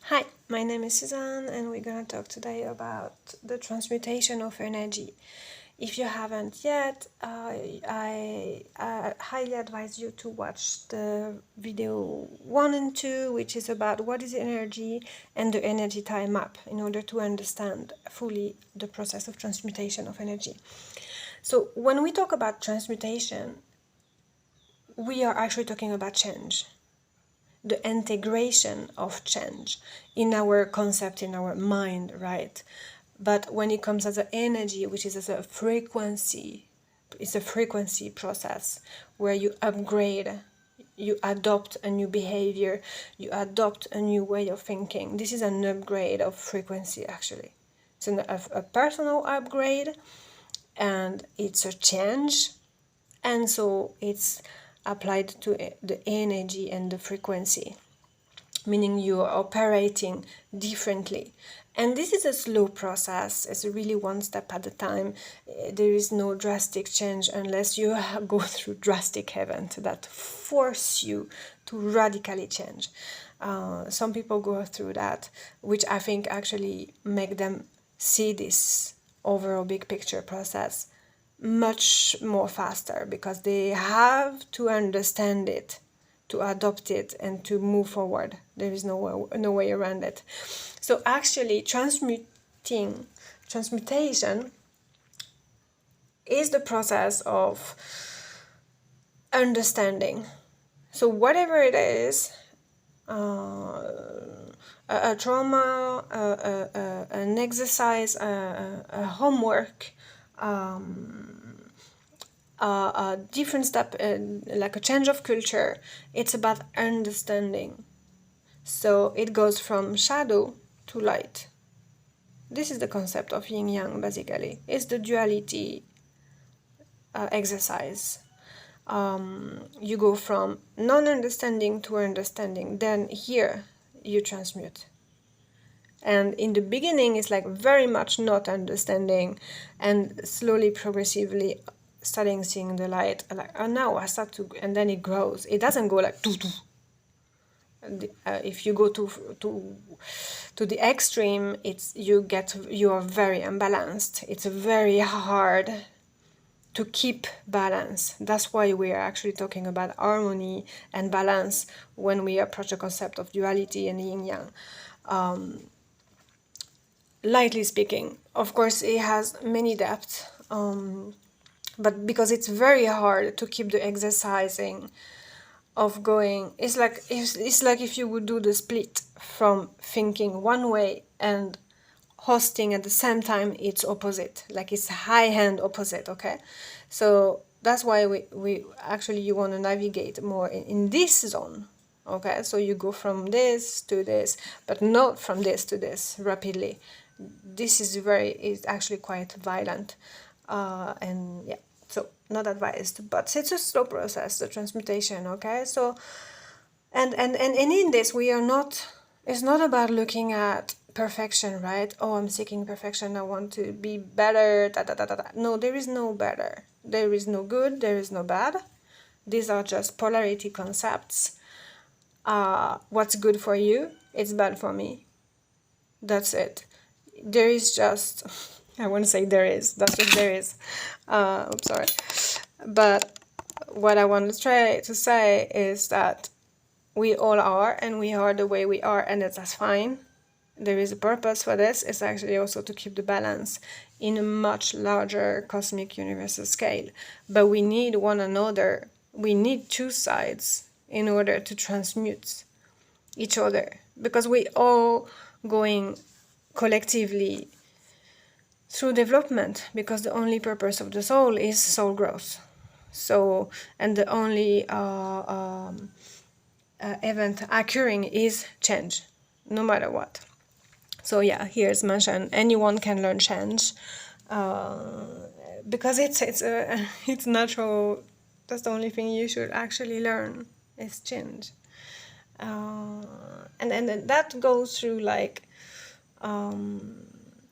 Hi, my name is Suzanne and we're going to talk today about the transmutation of energy. If you haven't yet, I highly advise you to watch the video 1 and 2, which is about what is energy and the energy time map in order to understand fully the process of transmutation of energy. So when we talk about transmutation, we are actually talking about change, the integration of change in our concept, in our mind, right? But when it comes as an energy, which is as a frequency, it's a frequency process where you upgrade, you adopt a new behavior, you adopt a new way of thinking. This is an upgrade of frequency, actually. It's a personal upgrade, and it's a change, and so it's applied to the energy and the frequency, meaning you are operating differently. And this is a slow process. It's really one step at a time. There is no drastic change unless you go through drastic events that force you to radically change. Some people go through that, which I think actually make them see this overall big picture process much more faster, because they have to understand it, to adopt it, and to move forward. There is no way around it. So actually transmutation is the process of understanding. So whatever it is, a trauma, an exercise, a homework, a different step, like a change of culture, it's about understanding. So it goes from shadow to light. This is the concept of yin yang, basically. It's the duality exercise. You go from non-understanding to understanding. Then here you transmute. And in the beginning, it's like very much not understanding, and slowly, progressively starting seeing the light. Like, oh, now I start to, and then it grows. It doesn't go like doo doo. If you go to the extreme, you are very unbalanced. It's very hard to keep balance. That's why we are actually talking about harmony and balance when we approach the concept of duality and yin yang. Lightly speaking, of course, it has many depths, but because it's very hard to keep the exercising of going, it's like if you would do the split from thinking one way and hosting at the same time, it's opposite, like it's high hand opposite. Okay, so that's why we actually, you want to navigate more in this zone. Okay, so you go from this to this, but not from this to this rapidly. This is actually quite violent, and yeah, so not advised, but it's a slow process, the transmutation. Okay, so and in this, we are not, it's not about looking at perfection, right? Oh, I'm seeking perfection, I want to be better, da, da, da, da, da. No, there is no better, there is no good, there is no bad. These are just polarity concepts. What's good for you, it's bad for me. That's it. There is just, I want to say there is, that's what there is. Oops, sorry. But what I want to try to say is that we all are, and we are the way we are, and that's fine. There is a purpose for this. It's actually also to keep the balance in a much larger cosmic universal scale. But we need one another. We need two sides in order to transmute each other, because we all going collectively through development, because the only purpose of the soul is soul growth. So, and the only event occurring is change, no matter what. So yeah, here's mentioned, anyone can learn change, because it's natural. That's the only thing you should actually learn is change. And that goes through like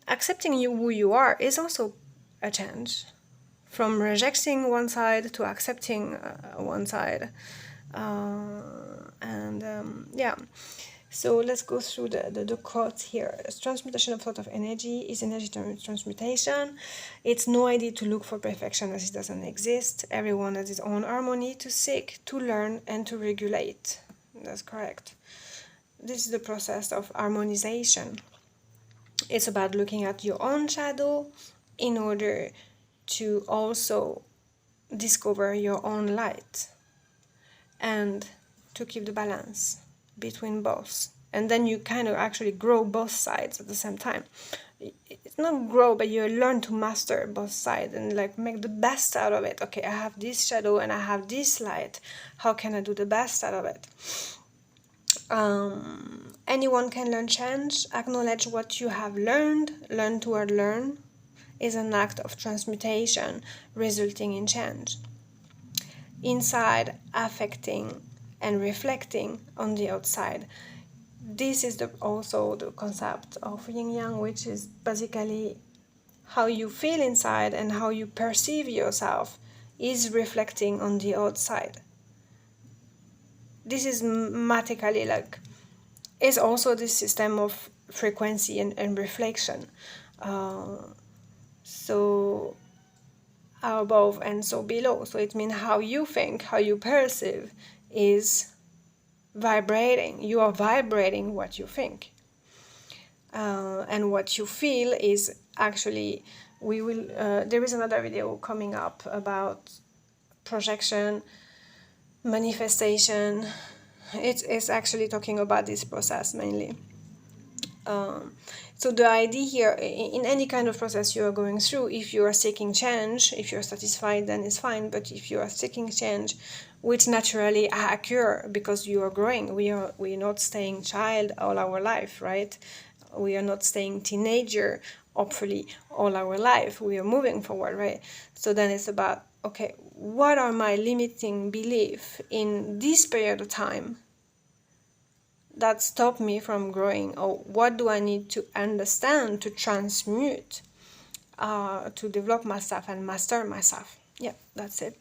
accepting who you are is also a change, from rejecting one side to accepting one side. Yeah, So let's go through the quotes here. Transmutation of thought of energy is energy transmutation. It's no idea to look for perfection as it doesn't exist. Everyone has his own harmony to seek, to learn, and to regulate. That's correct. This is the process of harmonization. It's about looking at your own shadow in order to also discover your own light and to keep the balance between both. And then you kind of actually grow both sides at the same time. It's not grow, but you learn to master both sides and like make the best out of it. Okay, I have this shadow and I have this light. How can I do the best out of it? Anyone can learn change. Acknowledge what you have learned. Learn to unlearn is an act of transmutation resulting in change. Inside, affecting and reflecting on the outside. This is also the concept of yin yang, which is basically how you feel inside and how you perceive yourself is reflecting on the outside. This is mathematically like is also this system of frequency and reflection. So above and so below. So it means how you think, how you perceive is vibrating. You are vibrating what you think. And what you feel is actually, there is another video coming up about projection, manifestation. It's actually talking about this process mainly. So the idea here, in any kind of process you are going through, if you are seeking change, if you're satisfied, then it's fine. But if you are seeking change, which naturally occur because you are growing, we're not staying child all our life, right? We are not staying teenager, hopefully, all our life. We are moving forward, right? So then it's about, okay, what are my limiting beliefs in this period of time that stop me from growing, or what do I need to understand to transmute, to develop myself and master myself? Yeah, that's it.